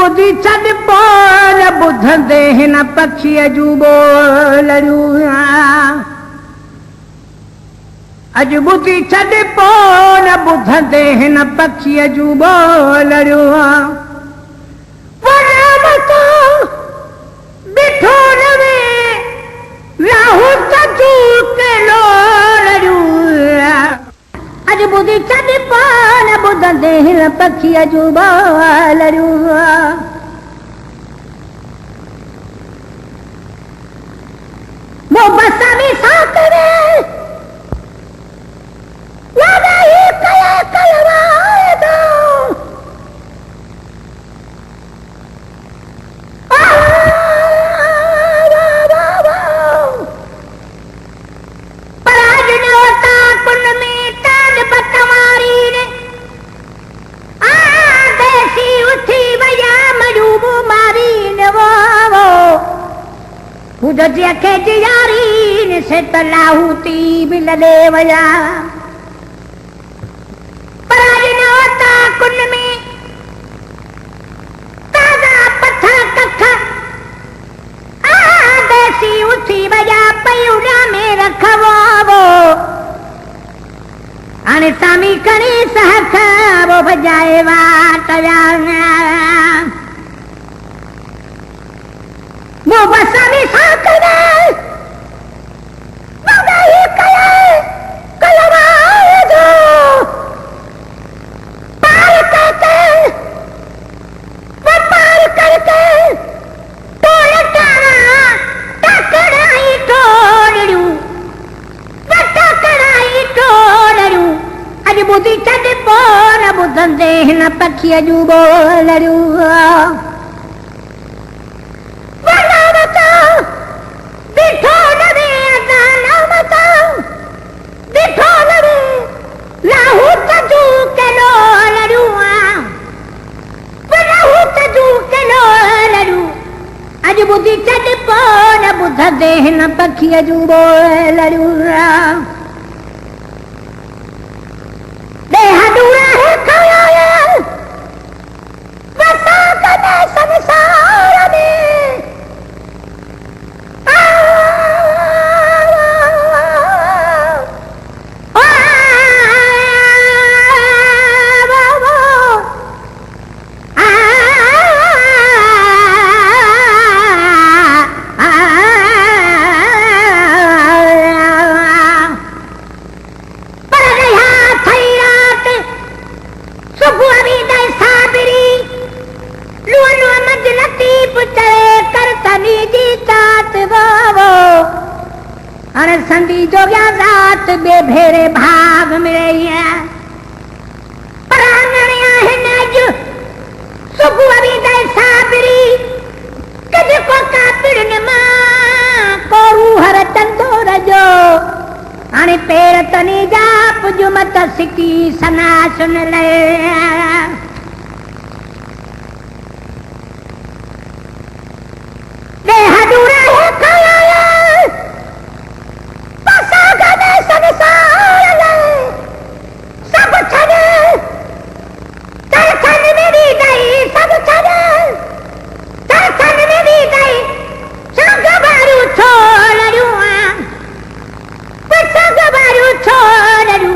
ॿुधी छॾ पोइ न ॿुधंदे हिन पखीअ जूं ॿोलड़ियूं अॼु ॿुधी छॾ पोइ न ॿुधंदे हिन पखीअ जूं ॿोलड़ियूं ॾिठो रवे राहु अॼु ॿुधी छॾ पोइ न ॿुधंदे हिन पखीअ जूं ॿोलड़ियूं वो बस में साकरे यादा ही कले कलवाए दो पराज ने होता कुंड में तान पतवारी ने देसी उठी वया मरूबू मारी ने वो उदजिया के जियारी ने से तलाहुती बिलले वया पराज ने होता कुंड में ताजा पत्थर कखा देसी उठी वया पयुड़ा में रखवो आने सामी कणी सहख वो बजाए वाटया वो बसामी साकरे वगाई कले कलवाए दो पार करके वो पार करके तोड़ टाना टकराई टोड़ू वो टकराई टोड़ू अॼु ॿुधी छॾ पोइ न ॿुधंदे हिन पखीअ जूं ॿोलड़ियूं ॾिठो नवे ॾिठो नवे राहु तजू के लोलड़ियूं राहु तजू के लोलड़ियूं अॼु ॿुधी छॾ पोइ न ॿुधंदे हिन पखीअ जूं ॿोलड़ियूं देह दूरा है खयाल वसा कने संसार में संदी जो गया रात बे भेरे भाग मिले प्रांगणिया है नज सुबह भी दे साबरी कद को कापिड़ ने मां को हर तंदूर जो आने पैर तनी जा पुजु मत सिकी सना सुन ले देह दूरा है खाया सब छड़े तरखन मेरी गई सब छड़े तरखन मेरी गई संग बारू छोड़ू संग बारू छोड़ू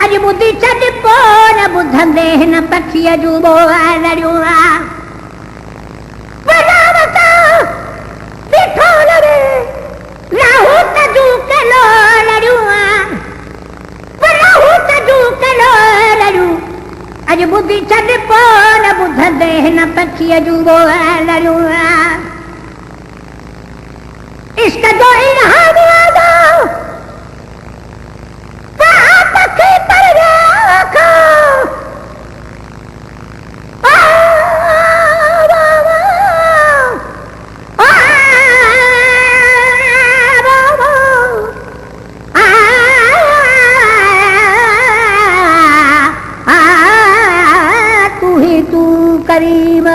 अॼु ॿुधी छॾ पोइ न ॿुधंदे हिन पखीअ जूं ॿोलड़ियूं ॾिठो लड़े राहु तजू के लोलड़ियूं राहु तजू के लोलड़ियूं अॼु ॿुधी छॾ पोइ न ॿुधंदे हिन पखीअ जूं ॿोलड़ियूं इश्क जो इल्हाम वादो पखी पर रखो करीब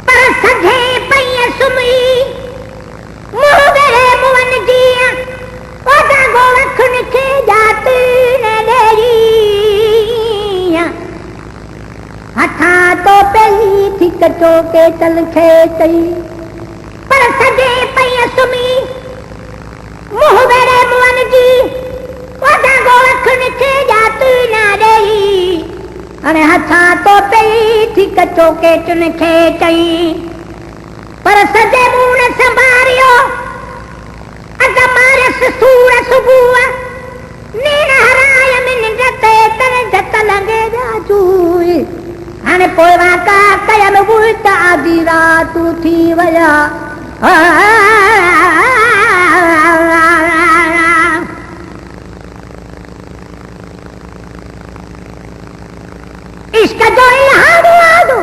पर सजे पई सुमी मुंह मेरे मुवन जी ओदा गोवखन के जात ने देरी हथा तो पई चोके चल खे चई पर सजे पई सुमी मुंह वेड़े मुअन जी वॾा गो अखियुनि खे जातू न ॾेई हाणे हथां तो पई ठीक चोके चुन खे चई पर सजे मुंह न संभारियो अध मारस सूर सुबुह नीर हराय मिन जते तन जत लंगे जाजूई हाणे पोइ वाका कयम बुत आधी रात थी वया इश्क जो इल्हाम आदो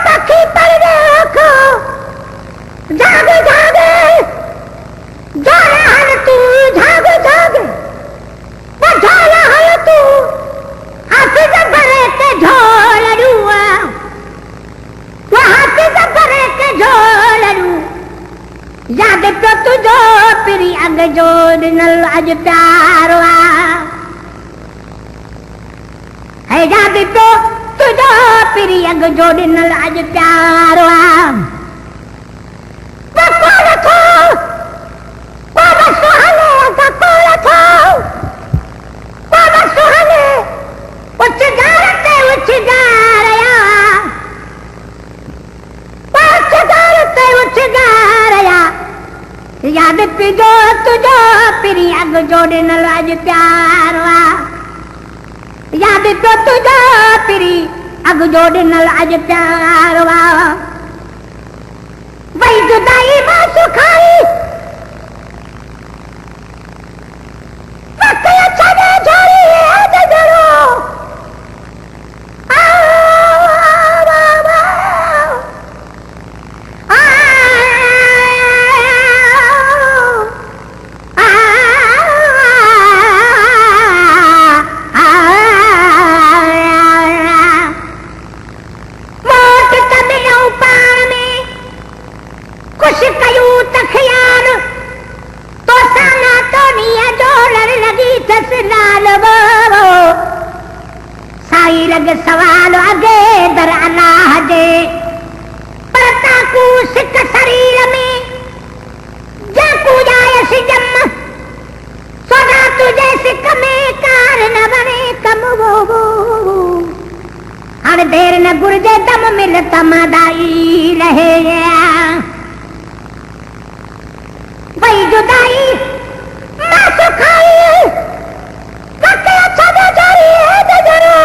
पखी पर देखो जागे जागे जाने हल तू जागे जागे वो जाने हल तू हाफिज भरे के झोलड़ुआ वो हाफिज भरे के झोलड़ू याद तो तुझो पिरी अग जो दिनल अज प्यारो है याद तो तुझो पिरी अग जो दिनल अज प्यारो वो कौन थो बाबा सुहाने का कौन थो बाबा सुहाने उच्च गारते उच्च गारया उच्च गारया याद पिजो तुझो पिरी अग जो दिनल अज प्यारो याद तो तुझो पिरी अग जो दिनल अज प्यारो वही जुदाई मां सुखाई सवाल अगे दर अल्लाह जे पर ताकू सिक शरीर में जाकू जाए सिजम सदा तुझे सिक में कार न बने कम वो हर देर न गुरजे दम मिल तमादाई रहे वही जुदाई मां सुखाई वक्त अच्छा न जारी है जरो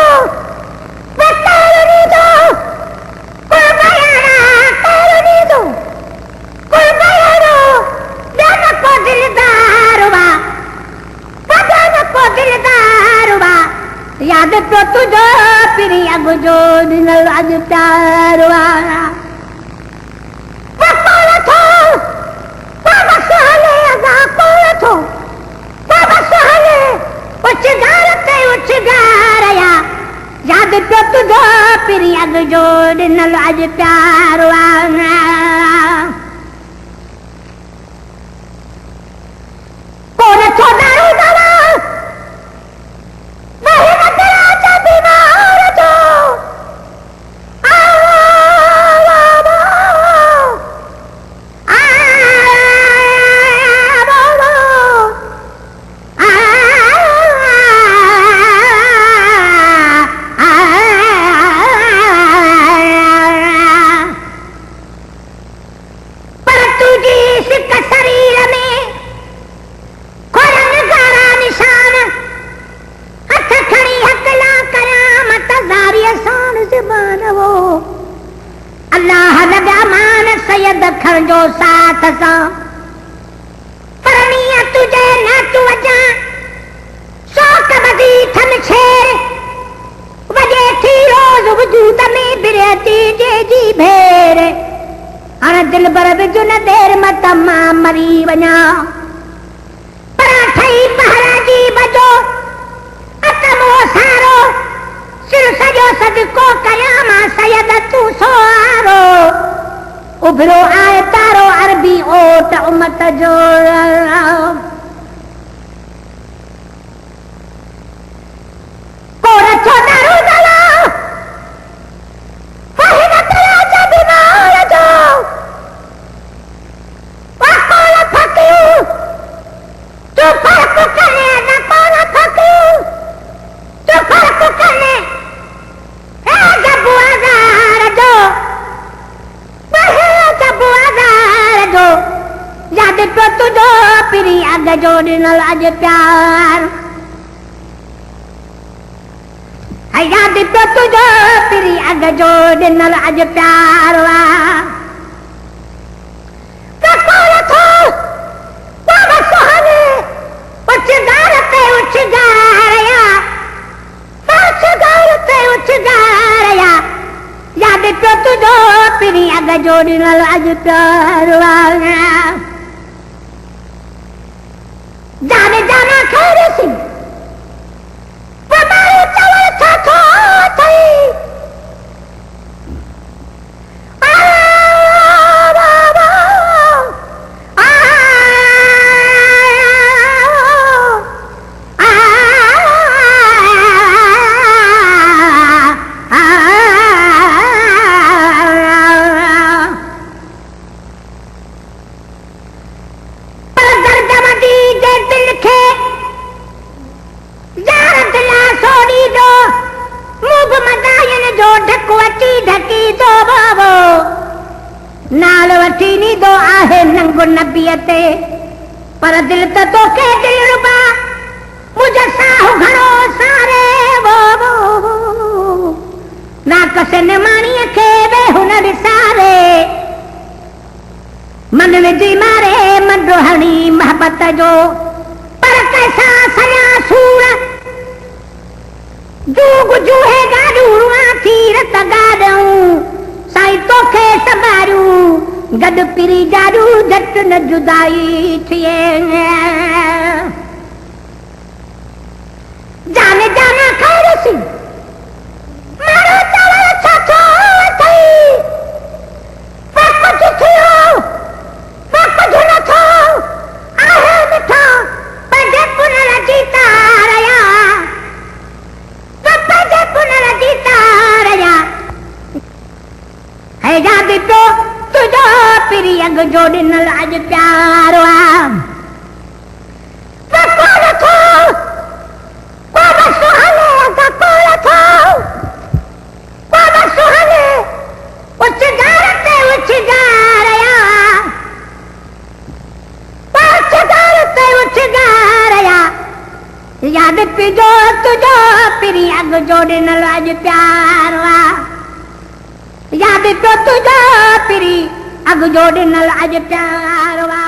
याद तो तुझो पिरी अग जो दिनल अज प्यारो वो कौन थो बाबा सुहाने अगा कौन थो बाबा सुहाने उच्च गारते उच्च गारया याद तो तुझो पिरी अग जो दिनल अज प्यारो कौन थो दारू दवा जो साथ सा परनिया तुझे न तू वजा शौक बदी थन छेर वजे थी रोज वजूद में बिरती जे जी भेर अन दिल बर बिजु न देर मत मां मरी वञा पराठई पहरा जी बजो अतमो सारो सिर सजो सदको कया मां सयद तू सोरो उभरो आए तारो अरबी ओट उमत जो कोर छो दारू दला फर्क करने ना कौन थकू तो फर्क करने जब आजार दो जब आजार दो याद तो तुझो पिरी अग जोड़नल अज प्यार याद तो तुझो पिरी अग जोड़नल अज प्यार वा ककोल थो बाबा सोहने उछगार पे उछगारया उछगार पे उछगारया याद तो तुझो पिरी अग जोड़नल अज प्यार वा जाने जाना खैर सिंह पमारू चवल था थई नाल वठी नी दो आहे नंगो नबियते पर दिल तो तोखे दिल रुबा मुझे साहु घणो सारे वो ना कसे न माणीअ खे वे हुन विसारे मन विझी मारे मंडो हणी मोहब्बत जो पर कैसा सया सूर जूग जूहे गाडूआ थी रत गाडूं साईं तोखे संभारियूं गॾु पिरी जाडू झट न जुदाई थिए जाने जाना खैर सी मारो चवल छा थो थई कुझु थियो कुझु न थो आहे मिठो पंहिंजे पुनर जीता रहिया पंहिंजे पुनर जीता रहिया है याद तो तुझो पिरी अग जोड़नल अज प्यार वा ककोल थो बाबा सुहाने ककोल थो बाबा सुहाने उछगार ते उछगारया उछगार ते उछगारया याद पिजो तुझो पिरी अग जोड़नल अज प्यार वा याद तो तुझो पिरी अग जोड़नल अज प्यार वा